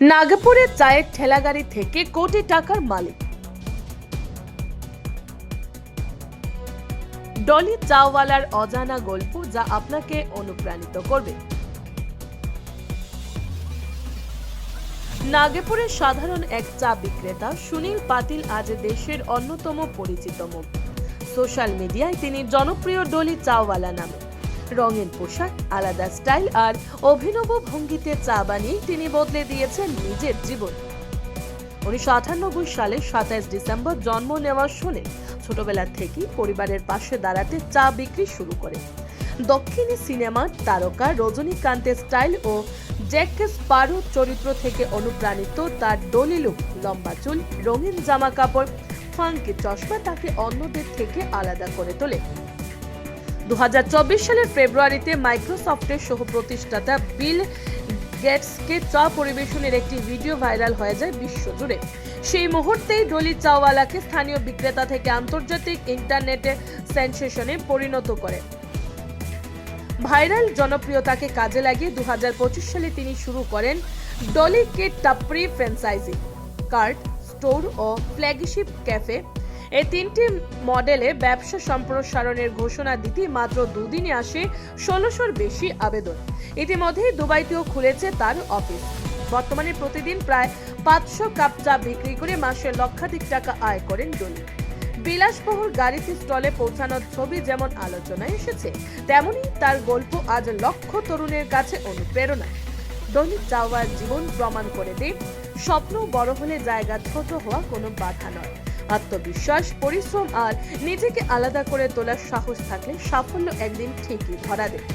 নাগপুরে চায়ের ঠেলাগাড়ি থেকে কোটি টাকার মালিক। ডলি চাওয়ালার অজানা গল্প যা আপনাকে অনুপ্রাণিত করবে। নাগপুরের সাধারণ এক চা বিক্রেতা সুনীল পাতিল আজ দেশের অন্যতম পরিচিত মুখ। সোশ্যাল মিডিয়ায় তিনি জনপ্রিয় ডলি চাওয়ালা নামে। রঙিন পোশাক, আলাদা স্টাইল আর অভিনব ভঙ্গিতে চা বানিয়ে তিনি বদলে দিয়েছেন নিজের জীবন। 1998 সালে 27 ডিসেম্বর জন্ম নেওয়া সুনীল ছোটবেলা থেকেই পরিবারের পাশে দাঁড়াতে চা বিক্রি শুরু করে। দক্ষিণী সিনেমার তারকা রজনীকান্তের স্টাইল ও জ্যাক স্প্যারো চরিত্র থেকে অনুপ্রাণিত তার ডলি লুক, লম্বা চুল, রঙিন জামা কাপড়, ফাঙ্কি চশমা তাকে অন্যদের থেকে আলাদা করে তোলে। 2024 সালের ফেব্রুয়ারিতে মাইক্রোসফটের সহ-প্রতিষ্ঠাতা বিল গেটসকে চা পরিবেশনের একটি ভিডিও ভাইরাল হয়ে যায় বিশ্বজুড়ে। সেই মুহূর্তেই ডলি চাওয়ালাকে স্থানীয় বিক্রেতা থেকে আন্তর্জাতিক ইন্টারনেটে সেন্সেশনে পরিণত করে। ভাইরাল জনপ্রিয়তাকে কাজে লাগিয়ে 2025 সালে তিনি শুরু করেন ডলি কে টাপরি ফ্র্যাঞ্চাইজি, কার্ট, স্টোর ও ফ্ল্যাগশিপ ক্যাফে। এই তিনটি মডেলে ব্যবসা সম্প্রসারণের ঘোষণা দিতে মাত্র দুদিনে আসে 1600-র বেশি আবেদন। ইতিমধ্যেই দুবাইতেও খুলেছে তার অফিস। বর্তমানে প্রতিদিন প্রায় 500 কাপ চা বিক্রি করে মাসে লক্ষাধিক টাকা আয় করেন ডলি। বিলাসবহুল গাড়িতে স্টলে পৌঁছানোর ছবি যেমন আলোচনায় এসেছে, তেমনি তার গল্প আজ লক্ষ তরুণের কাছে অনুপ্রেরণা। ডলি চাওয়ার জীবন প্রমাণ করে দেয় স্বপ্ন বড় হলে জায়গা ছোট হওয়া কোনো বাধা নয়। আত্মবিশ্বাস, পরিশ্রম আর নিজেকে আলাদা করে তোলার সাহস থাকলে সাফল্য একদিন ঠিকই ধরা দেয়।